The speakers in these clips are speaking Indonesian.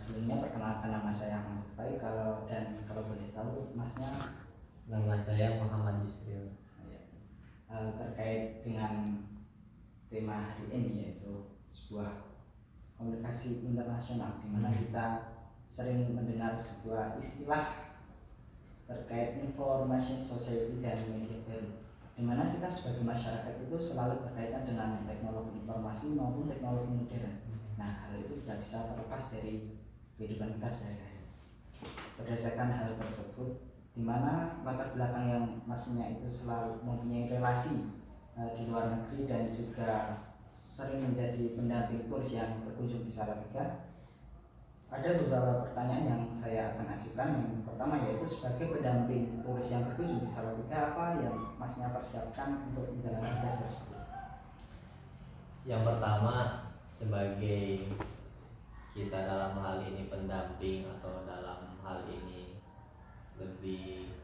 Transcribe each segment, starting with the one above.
Sebelumnya perkenalkan nama saya Ahmad Faik, kalau boleh tahu masnya. Nama saya Muhammad Yusril. Terkait dengan tema hari ini, yaitu sebuah komunikasi internasional, di mana kita sering mendengar sebuah istilah terkait information society dan media baru, di mana kita sebagai masyarakat itu selalu berkaitan dengan teknologi informasi maupun teknologi modern. Nah, hal itu tidak bisa terlepas dari kehidupan kita sehari-hari. Berdasarkan hal tersebut, di mana latar belakang yang masnya itu selalu mempunyai relasi di luar negeri dan juga sering menjadi pendamping turis yang berkunjung di Salatiga, ada beberapa pertanyaan yang saya akan ajukan. Yang pertama yaitu, sebagai pendamping turis yang berkunjung di Salatiga, apa yang masnya persiapkan untuk menjalani tugas tersebut? Yang pertama, sebagai kita dalam hal ini pendamping atau dalam hal ini lebih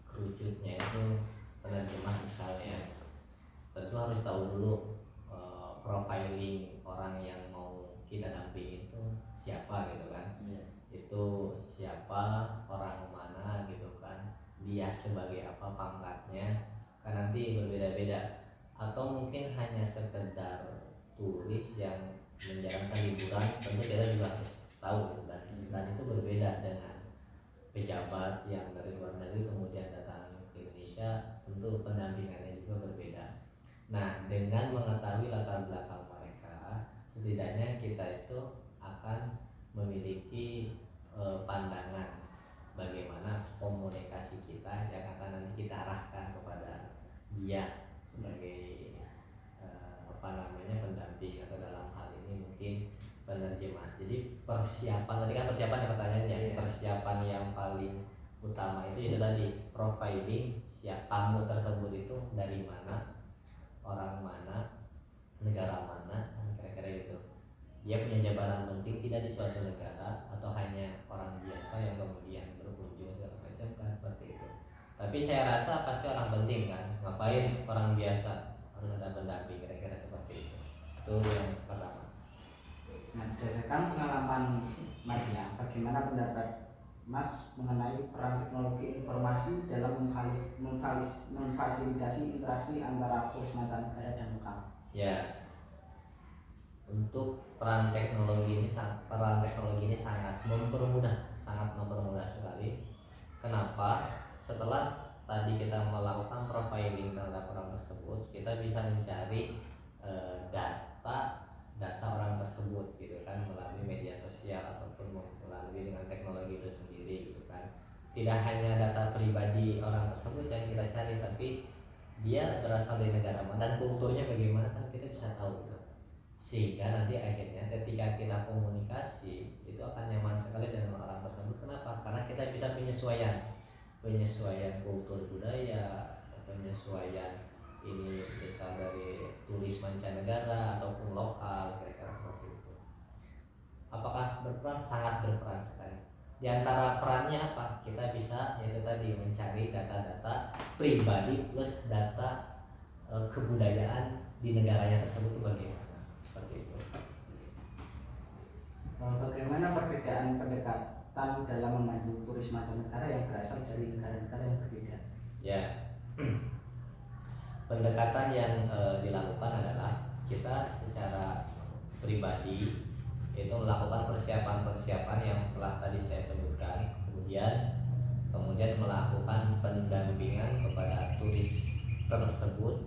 kerucutnya itu penerjemah misalnya, tentu harus tahu dulu profiling orang yang mau kita dampingi itu siapa gitu kan. Itu siapa, orang mana gitu kan, dia sebagai apa pangkatnya, kan nanti berbeda-beda. Atau mungkin hanya sekedar turis yang menjalankan liburan, tentu kita juga harus tahu gitu kan. Dan itu berbeda dengan pejabat yang dari luar negeri kemudian datang ke Indonesia, tentu pendampingannya juga berbeda. Nah, dengan mengetahui latar belakang mereka, setidaknya kita itu akan memiliki pandangan bagaimana komunikasi kita yang akan nanti kita arahkan kepada dia sebagai pendamping, atau dalam hal ini mungkin penerjemah. Jadi persiapan, tadi kan persiapan yang pertanyaannya, persiapan yang paling utama itu tadi profiling siapa tamu tersebut itu dari mana, orang mana, negara mana, kira-kira gitu. Dia punya jabatan penting tidak di suatu negara, atau hanya orang biasa yang kemudian berkunjung segala macam kan, seperti itu. Tapi saya rasa pasti orang penting kan, ngapain orang biasa harus ada pendamping, kira-kira seperti itu. Itu yang pertama. Nah, berdasarkan pengalaman masnya, bagaimana pendapat Mas mengenai peran teknologi informasi dalam memfasilitasi interaksi antara turis mancanegara dan lokal? Ya, untuk peran teknologi ini sangat mempermudah sekali. Kenapa? Setelah tadi kita melakukan profiling terhadap orang tersebut, kita bisa mencari data orang tersebut gitu kan, melalui media sosial ataupun melalui dengan teknologi itu sendiri gitu kan. Tidak hanya data pribadi orang tersebut yang kita cari, tapi dia berasal dari negara mana dan kulturnya bagaimana kan kita bisa tahu gitu. Sehingga nanti akhirnya ketika kita komunikasi itu akan nyaman sekali dengan orang tersebut. Kenapa? Karena kita bisa penyesuaian kultur budaya, penyesuaian ini bisa dari turis mancanegara ataupun lokal, kira-kira seperti itu. Apakah berperan? Sangat berperan sekali. Di antara perannya apa? Kita bisa yaitu tadi mencari data-data pribadi plus data kebudayaan di negaranya tersebut itu bagaimana, seperti itu. Bagaimana perbedaan pendekatan dalam membantu turis mancanegara yang berasal dari negara-negara yang berbeda? Ya, pendekatan yang dilakukan adalah kita secara pribadi itu melakukan persiapan-persiapan yang telah tadi saya sebutkan, kemudian melakukan pendampingan kepada turis tersebut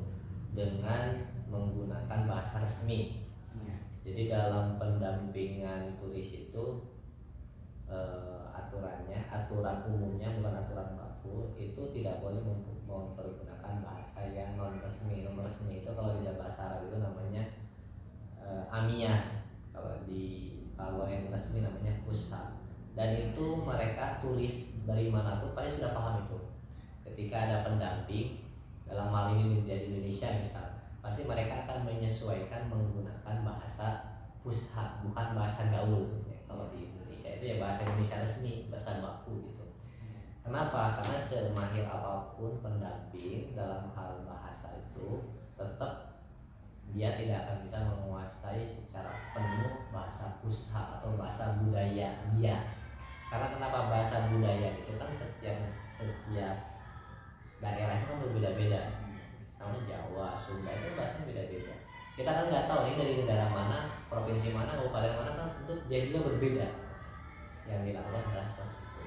dengan menggunakan bahasa resmi. Jadi dalam pendampingan turis itu aturan umumnya, bukan aturan baku, itu tidak boleh mempergunakan bahasa yang non resmi. Non resmi itu kalau di bahasa Arab itu namanya amiyah. Kalau yang resmi namanya fusha. Dan itu mereka turis dari manapun pasti sudah paham itu. Ketika ada pendamping dalam hal ini di Indonesia misal, pasti mereka akan menyesuaikan menggunakan bahasa fusha, bukan bahasa gaul. Kalau di Indonesia itu ya bahasa Indonesia resmi, bahasa baku gitu. Kenapa? Karena semahir apapun pendamping dalam hal bahasa itu tetap dia tidak akan bisa menguasai secara penuh bahasa pusat atau bahasa budaya dia. Karena kenapa bahasa budaya itu kan setiap daerah itu kan berbeda-beda. Sama Jawa, Sunda itu bahasa beda-beda. Kita kan nggak tahu ini dari negara mana, provinsi mana, kabupaten mana, kan tentu dia juga berbeda. Yang dilakukan adalah seperti itu.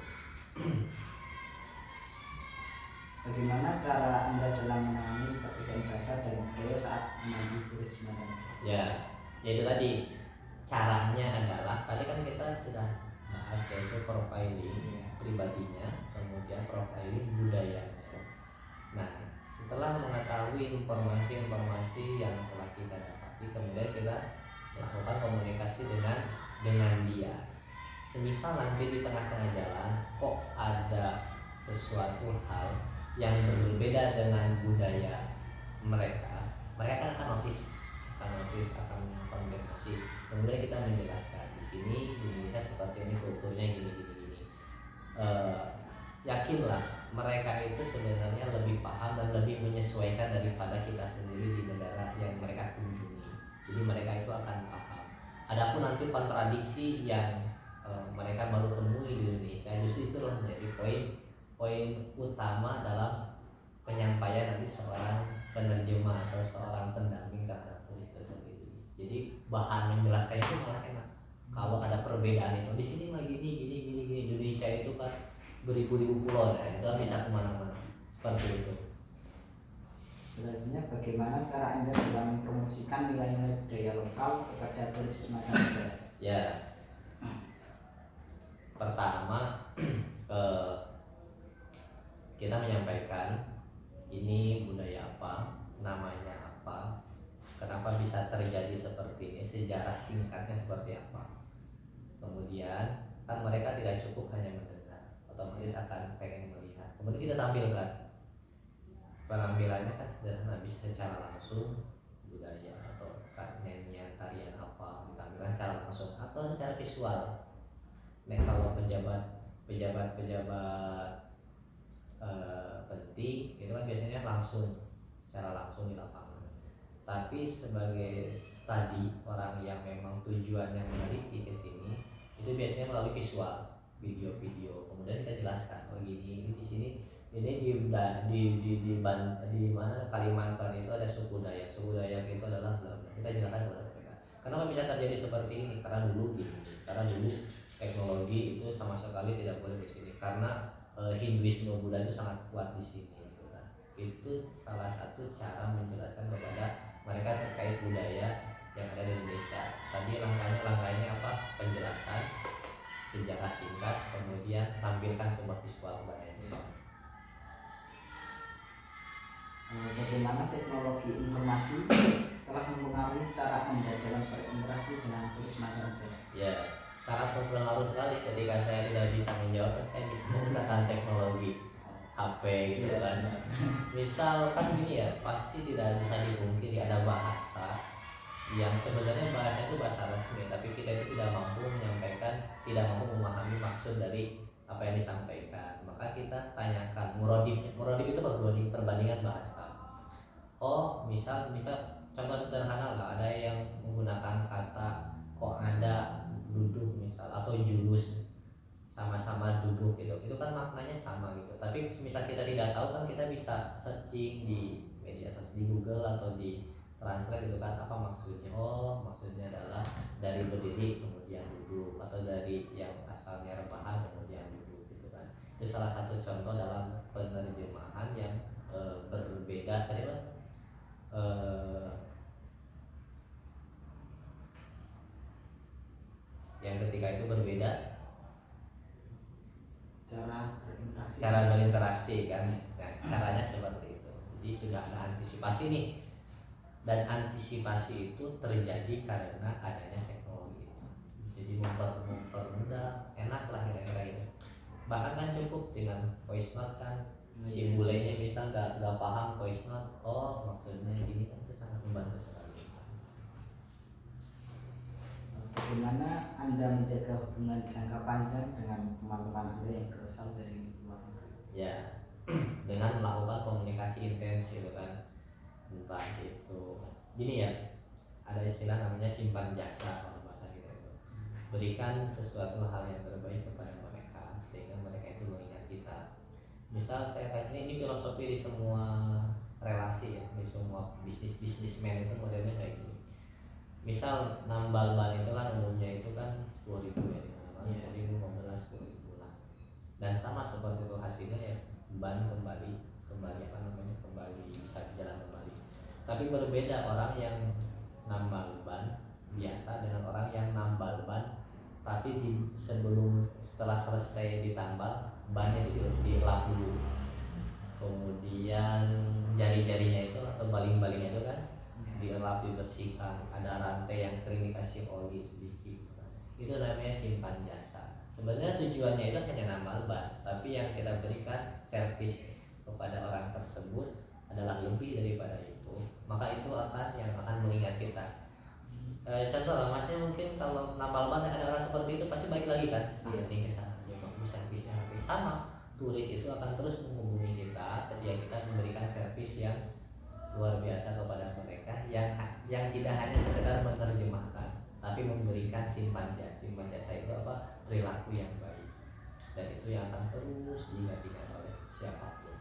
Bagaimana cara Anda dalam menangani perbedaan bahasa dan budaya saat menangani turis semacam itu? Ya, yaitu tadi caranya adalah tadi kan kita sudah bahas yaitu profiling pribadinya, kemudian profiling budayanya. Nah, setelah mengetahui informasi-informasi yang telah kita dapati, kemudian kita melakukan komunikasi dengan dia. Semisal nanti di tengah-tengah jalan kok ada sesuatu hal yang berbeda dengan budaya mereka kan akan notice, akan konfirmasi. Kemudian kita menjelaskan di sini di Indonesia seperti ini, kulturnya gini. Yakinlah mereka itu sebenarnya lebih paham dan lebih menyesuaikan daripada kita sendiri di negara yang mereka kunjungi. Jadi mereka itu akan paham. Adapun nanti kontradiksi yang mereka baru temui di Indonesia, justru itulah menjadi poin utama dalam penyampaian nanti seorang penerjemah atau seorang pendamping terhadap turis tersebut. Jadi bahan menjelaskannya itu malah enak. Kalau ada perbedaan itu di sini mah gini, Indonesia itu kan beribu-ribu pulau, ya, itu bisa kemana-mana seperti itu. Selanjutnya, bagaimana cara Anda dalam mempromosikan nilai-nilai budaya lokal kepada turis semacam itu? Ya, pertama kita menyampaikan ini budaya apa, namanya apa, kenapa bisa terjadi seperti ini, sejarah singkatnya seperti apa. Kemudian kan mereka tidak cukup hanya mendengar, otomatis akan pengen melihat. Kemudian kita tampilkan. Penampilannya kan sederhana, bisa secara langsung budaya atau nyanyian tarian apa ditampilkan secara langsung atau secara visual. Nah, kalau pejabat penting itu kan biasanya secara langsung di lapangan. Tapi sebagai studi orang yang memang tujuannya meneliti ke sini, itu biasanya melalui visual, video-video. Kemudian kita jelaskan, oh gini di sini ini di mana Kalimantan itu ada suku Dayak. Suku Dayak itu adalah bla bla. Kita jelaskan kepada mereka. Kenapa bisa terjadi seperti ini? Karena dulu teknologi itu sama sekali tidak boleh di sini. Karena Hinduisme Buddha itu sangat kuat di sini. Gitu kan. Itu salah satu cara menjelaskan kepada mereka terkait budaya yang ada di Indonesia. Tadi langkahnya apa? Penjelasan, sejarah singkat, kemudian tampilkan sebuah visual kepadanya. Bagaimana teknologi informasi telah mempengaruhi cara Anda dalam berinteraksi dengan turis semacam itu? Ya, sangat berpengaruh sekali. Ketika saya tidak bisa menjawab, saya bisa menggunakan teknologi HP gitu kan. Misal kan gini ya, pasti tidak bisa dipungkiri ada bahasa yang sebenarnya bahasa itu bahasa resmi, tapi kita itu tidak mampu menyampaikan, tidak mampu memahami maksud dari apa yang disampaikan. Maka kita tanyakan muradif itu perbandingan bahasa. Oh, misal contoh sederhana lah, ada yang menggunakan kata kok ada duduk misal atau julus, sama-sama duduk gitu, itu kan maknanya sama gitu. Tapi misal kita tidak tahu kan kita bisa searching di media sosial, di Google atau di translate gitu kan, apa maksudnya. Oh, maksudnya adalah dari berdiri kemudian duduk, atau dari yang asalnya rebahan kemudian duduk gitu kan. Itu salah satu contoh dalam penerjemahan yang berbeda tadi kan, yang ketika itu berbeda cara berinteraksi kan. Nah, caranya seperti itu. Jadi sudah ada antisipasi nih, dan antisipasi itu terjadi karena adanya teknologi. Jadi mempermudah, enak lah kira-kira itu. Bahkan kan cukup dengan voice note kan, si bulenya bisa nggak paham voice note, oh maksudnya gini kan, itu sangat membantu sekali. Bagaimana Anda menjaga hubungan jangka panjang dengan teman-teman Anda yang berasal dari luar negeri? Ya, dengan melakukan komunikasi intens gitu kan. Entah itu gini ya, ada istilah namanya simpan jasa kalau bahasa kita itu. Berikan sesuatu hal yang terbaik kepada mereka sehingga mereka itu mengingat kita. Misal saya kasih ini filosofi di semua relasi ya, di semua bisnismen itu modelnya kayak gini. Misal nambal ban itu kan umumnya itu kan 10.000 ya, 10.000, 15.000 lah. Dan sama seperti itu hasilnya ya ban kembali apa namanya kembali bisa jalan kembali. Tapi berbeda orang yang nambal ban biasa dengan orang yang nambal ban tapi setelah selesai ditambal bannya itu dilap dulu, kemudian jari-jarinya itu atau baling-balingnya itu kan dilap, dibersihkan, ada rantai yang kering dikasih oli sedikit, itu namanya simpan jasa. Sebenarnya tujuannya itu hanya nambal ban, tapi yang kita berikan servis kepada orang tersebut adalah lebih daripada itu, maka itu akan mengingat kita. Contoh lah, masnya mungkin kalau nambal ban ada orang seperti itu pasti balik lagi kan, nanti ke sana ya bagus servisnya, sama turis itu akan terus menghubungi kita ketika kita memberikan servis yang luar biasa kepada mereka yang tidak hanya sekedar menerjemahkan tapi memberikan simpan jasa. Simpan jasa itu apa? Perilaku yang baik, dan itu yang akan terus diingat oleh siapapun.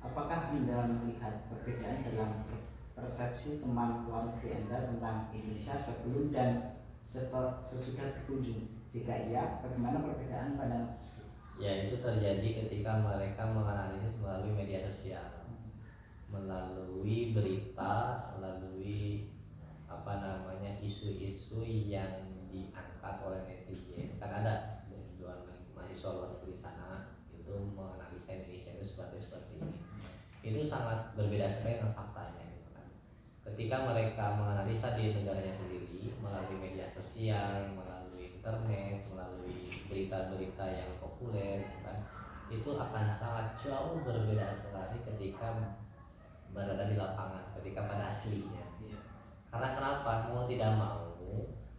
Apakah Anda melihat perbedaan dalam persepsi teman luar negeri Anda tentang Indonesia sebelum dan sesudah berkunjung? Jika iya, bagaimana perbedaan pandangan tersebut? Ya, itu terjadi ketika mereka menganalisis melalui media sosial, melalui berita, melalui apa namanya isu-isu yang diangkat oleh netizen. Kan ada dua mahasiswa luar negeri sana itu menganalisa Indonesia itu seperti ini. Itu sangat berbeda sekali dengan faktanya gitu kan. Ketika mereka menganalisa di negaranya sendiri melalui media sosial, melalui internet, melalui berita-berita yang populer gitu kan, itu akan sangat jauh berbeda sekali ketika berada di lapangan, ketika pada aslinya. Karena kenapa? Mau tidak mau,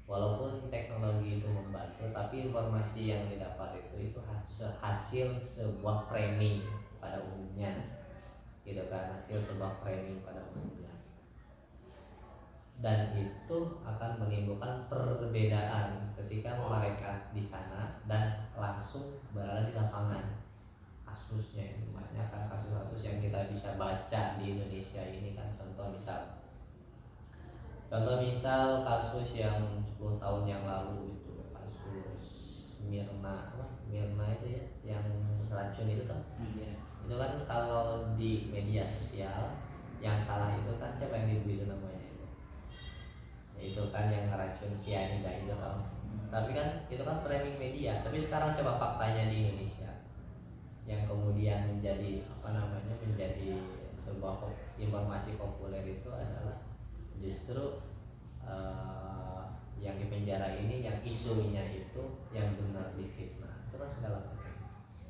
walaupun teknologi itu membantu, tapi informasi yang didapat itu hasil sebuah framing pada umumnya, gitu kan, hasil sebuah framing pada umumnya. Dan itu akan menimbulkan perbedaan ketika mereka di sana dan langsung berada di lapangan. Kasusnya itu banyak kan, kasus-kasus yang kita bisa baca di Indonesia ini kan. Contoh misal kasus yang 10 tahun yang lalu itu, kasus Mirna itu ya, yang racun itu kan. Itu kan kalau di media sosial yang salah itu kan siapa yang dibuat itu namanya itu. Ya, itu kan yang ngeracun cyanida itu kan. Tapi kan itu kan framing media. Tapi sekarang coba faktanya di Indonesia yang kemudian menjadi menjadi sebuah informasi populer itu adalah justru yang di penjara ini yang isunya itu yang benar difitnah, itu kan segala macam.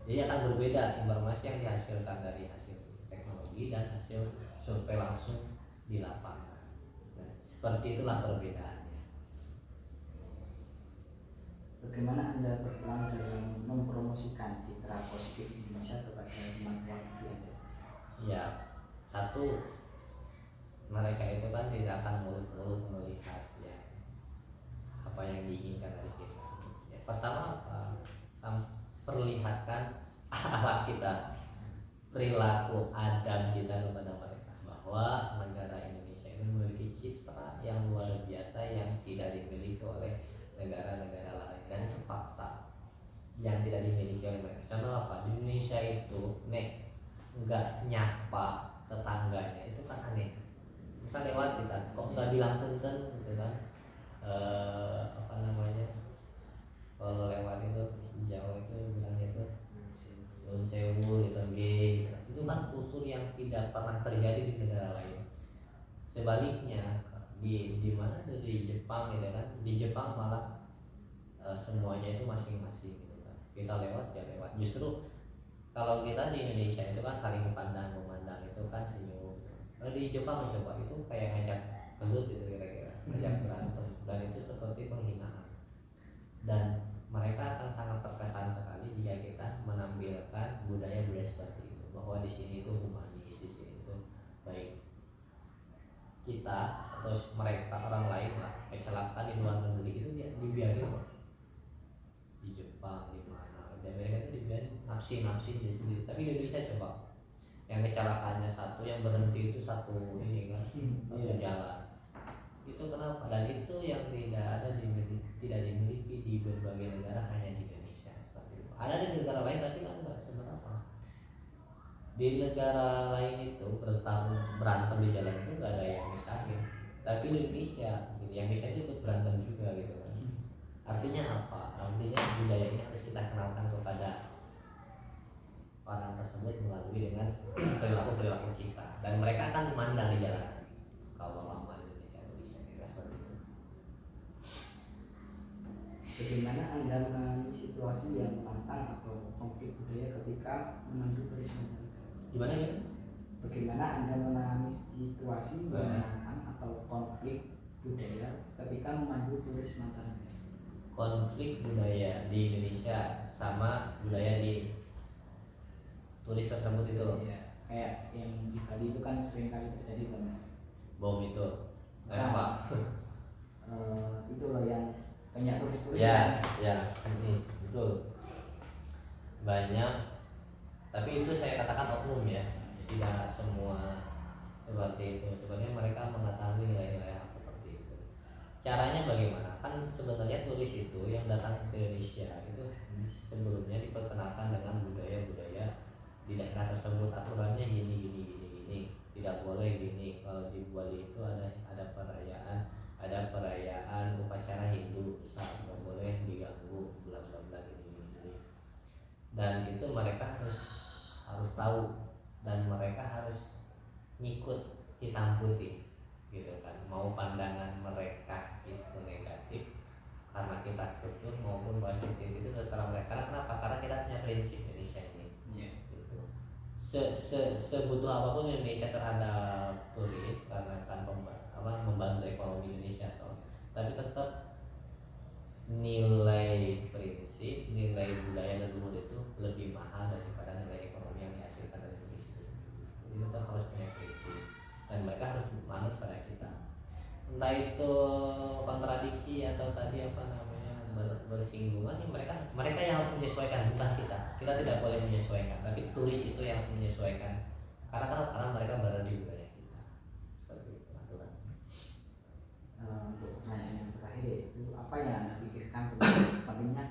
Jadi akan berbeda informasi yang dihasilkan dari hasil teknologi dan hasil survei langsung di lapangan. Nah, seperti itulah perbedaannya. Bagaimana Anda berperan dalam mempromosikan citra positif Indonesia kepada teman luar negeri Anda? Ya, satu, mereka itu kan tidak akan mulut-mulut melihat ya apa yang diinginkan dari kita. Ya, pertama apa? Perlihatkan akhlak kita, perilaku adab kita kepada mereka, bahwa negara Indonesia ini memiliki citra yang luar biasa yang tidak dimiliki oleh negara-negara lain, dan itu fakta yang tidak dimiliki oleh mereka. Contoh apa? Di Indonesia itu nggak nyapa tetangganya itu kan aneh. Misal lewat kita kok nggak bilang punten gitu kan, kalau lewat itu Jawa itu bilangnya itu Nun sewu gitu, gitu. Itu kan kultur yang tidak pernah terjadi di negara lain. Sebaliknya di mana tuh, di Jepang gitu kan, di Jepang malah semuanya itu masing-masing gitu kan. Kita lewat ya lewat. Justru kalau kita di Indonesia itu kan saling pandang memandang itu kan senyum. Kalau di Jepang coba itu kayak ngajak gelut gitu kira-kira, ngajak berantem, dan itu seperti penghinaan. Dan mereka akan sangat terkesan sekali jika kita menampilkan budaya-budaya seperti itu, bahwa di sini itu humanis, di sini itu baik. atau mereka orang lain lah kecelakaan di luar negeri itu dia dibiarin kok. Di Jepang di mana di Amerika itu dibiarin nafsi dia sendiri, tapi di Indonesia coba yang kecelakaannya satu, yang berhenti itu satu ini kan, satu jalan. Itu kenapa? Dan itu yang tidak dimiliki di berbagai negara, hanya di Indonesia seperti itu. Ada di negara lain tapi kan nggak seberapa. Di negara lain itu berantem di jalan itu nggak ada yang misahin, tapi di Indonesia gitu, yang bisa itu ikut berantem juga gitu kan. Artinya apa? Artinya budaya ini harus kita kenalkan kepada orang tersebut melalui dengan perilaku kita, dan mereka akan memandang di jalanan kalau lama di Indonesia itu bisa kira seperti itu. Bagaimana Anda mengalami situasi yang menantang atau konflik budaya ketika memandu turis mancanegara? Gimana ya? Bagaimana Anda mengalami situasi yang menantang atau konflik budaya ketika memandu turis mancanegara? Konflik budaya di Indonesia sama budaya di turis tersebut itu. Ya, kayak yang di Bali itu kan sering kali terjadi tuh Mas. Bom itu kayak apa? Itu loh yang banyak turis-turis Ya betul, banyak, tapi itu saya katakan oknum ya, tidak semua seperti itu. Sebenarnya mereka mengetahui nilai-nilai hal seperti itu. Caranya bagaimana? Kan sebenarnya turis itu yang datang ke Indonesia itu sebelumnya diperkenalkan dengan budaya-budaya di daerah tersebut. Aturannya gini, tidak boleh gini. Kalau di Bali itu ada perayaan upacara Hindu besar, nggak boleh diganggu, bla bla bla gini. Dan itu mereka harus tahu, dan mereka harus ngikut hitam putih gitu kan. Mau pandangan mereka itu negatif karena kita kultur maupun positif itu terserah mereka. Karena kenapa? Karena kita punya prinsip Indonesia ini. Gitu. Sebutuh apapun Indonesia terhadap turis karena kan membantu ekonomi Indonesia tapi tetap nilai prinsip, nilai budaya leluhur itu lebih mahal daripada nilai ekonomi yang dihasilkan dari turis itu. Jadi tetap harus punya prinsip, dan mereka harus manut pada kita. Entah itu kontradiksi atau tadi apa namanya bersinggungan, mereka yang harus menyesuaikan, bukan kita. Kita tidak boleh menyesuaikan, tapi turis itu yang harus menyesuaikan. Karena mereka berada di budaya kita. Seperti itu aturan. Untuk pertanyaan yang terakhir yaitu apa yang Anda pikirkan tentang pentingnya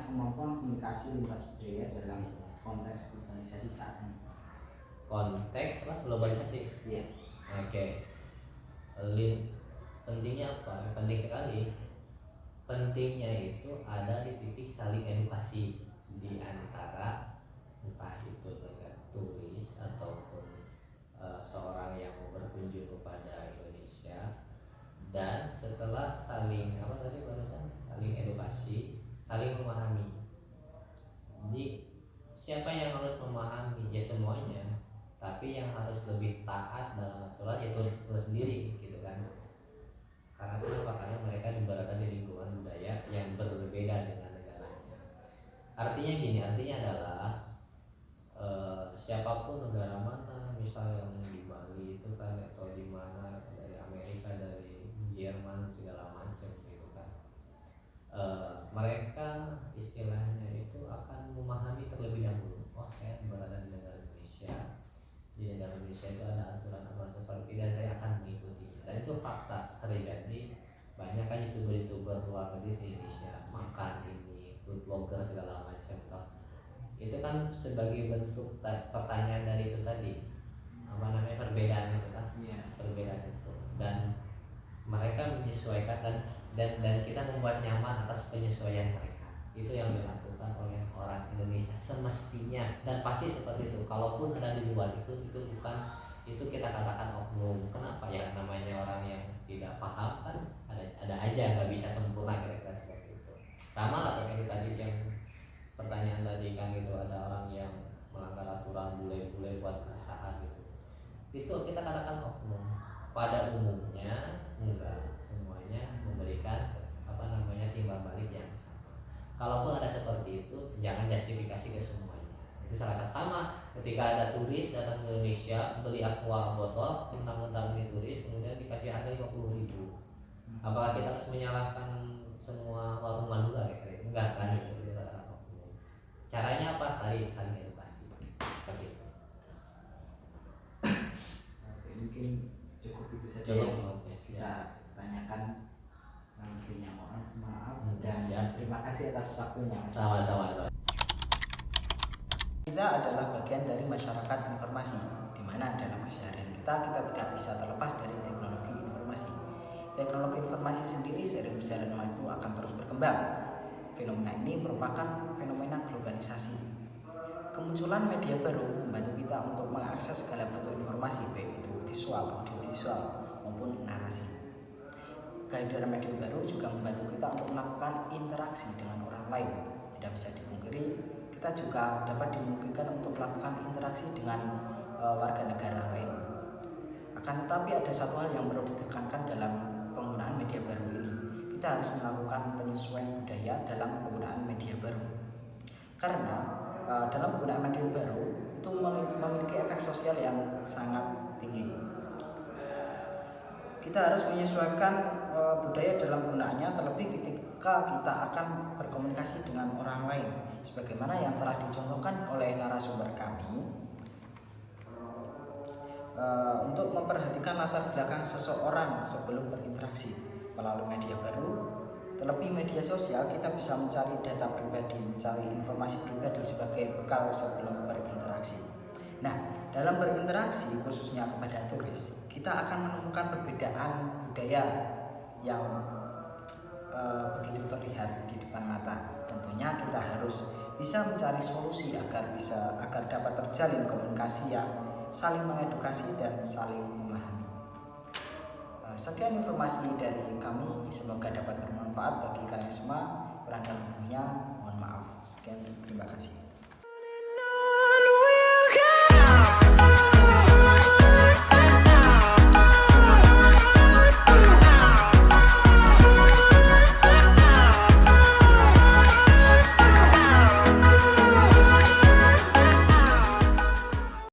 kemampuan komunikasi lintas budaya dalam konteks globalisasi saat ini? Konteks globalisasi. Iya. Oke. Pentingnya apa? Penting sekali. Pentingnya itu ada di titik saling edukasi di antara entah itu dengan turis ataupun seorang yang mau berkunjung kepada Indonesia. Dan setelah saling saling edukasi, saling memahami. Jadi siapa yang harus memahami? Ya semuanya. Tapi yang harus lebih taat dalam aturan ya turis itu sendiri gitu kan. Karena kenapa? Karena mereka berada di lingkungan budaya yang berbeda dengan negaranya. Artinya gini, adalah siapapun negara mana, misalnya yang di Bali itu kan, atau di mana, dari Amerika, dari Jerman segala macam gitu kan, mereka istilahnya itu akan memahami terlebih dahulu. Oh, saya berada di negara Indonesia. Di negara Indonesia itu ada aturan-aturan seperti ini dan saya akan mengikutinya. Dan itu fakta terjadi. Banyak kan youtuber luar negeri di Indonesia makan ini, food blogger segala macam. Itu kan sebagai bentuk pertanyaan dari itu tadi, apa namanya, perbedaan itu kan, perbedaan itu. Dan mereka menyesuaikan dan kita membuat nyaman atas penyesuaian mereka. Itu yang dilakukan oleh orang Indonesia semestinya, dan pasti seperti itu. Kalaupun ada di luar itu bukan, itu kita katakan oknum. Kenapa? Ya namanya orang yang tidak paham kan ada aja, nggak bisa sempurna kira-kira seperti itu. Sama lah kayak tadi yang pertanyaan tadi kan, itu ada orang yang melanggar aturan, bule-bule buat keresahan gitu. Itu kita katakan oknum. Pada umumnya enggak semuanya memberikan timbal balik yang sama. Kalaupun ada seperti itu, jangan justifikasi ke semuanya. Itu salah satu. Sama ketika ada turis datang ke Indonesia beli aqua botol, mentang-mentang ini turis, kemudian dikasih harga 50.000. Apakah kita harus menyalahkan semua warung Madura gitu? Enggak kan gitu. Caranya apa? Tadi saling edukasi seperti itu. Oke, mungkin cukup itu saja Cukup, yang oke, kita siap. tanyakan. Lebihnya maaf Siap. dan terima kasih atas waktunya. Sama-sama. Kita adalah bagian dari masyarakat informasi, di mana dalam keseharian kita tidak bisa terlepas dari teknologi informasi. Teknologi informasi sendiri seiring berjalannya waktu akan terus berkembang. Fenomena ini merupakan fenomena globalisasi. Kemunculan media baru membantu kita untuk mengakses segala bentuk informasi, baik itu visual, audiovisual, maupun narasi. Kehadiran media baru juga membantu kita untuk melakukan interaksi dengan orang lain. Tidak bisa dipungkiri, kita juga dapat dimungkinkan untuk melakukan interaksi dengan warga negara lain. Akan tetapi ada satu hal yang perlu ditekankan dalam penggunaan media baru ini. Kita harus melakukan penyesuaian budaya dalam penggunaan media baru. Karena dalam penggunaan media baru itu memiliki efek sosial yang sangat tinggi. Kita harus menyesuaikan budaya dalam penggunaannya, terlebih ketika kita akan berkomunikasi dengan orang lain, sebagaimana yang telah dicontohkan oleh narasumber kami. Untuk memperhatikan latar belakang seseorang sebelum berinteraksi melalui media baru, terlebih media sosial, kita bisa mencari data pribadi, mencari informasi pribadi sebagai bekal sebelum berinteraksi. Nah, dalam berinteraksi khususnya kepada turis, kita akan menemukan perbedaan budaya yang begitu terlihat di depan mata. Tentunya kita harus bisa mencari solusi agar dapat terjalin komunikasi yang saling mengedukasi dan saling memahami. Sekian informasi dari kami, semoga dapat bermanfaat bagi kalian semua. Kurang dan lebihnya mohon maaf. Sekian, terima kasih.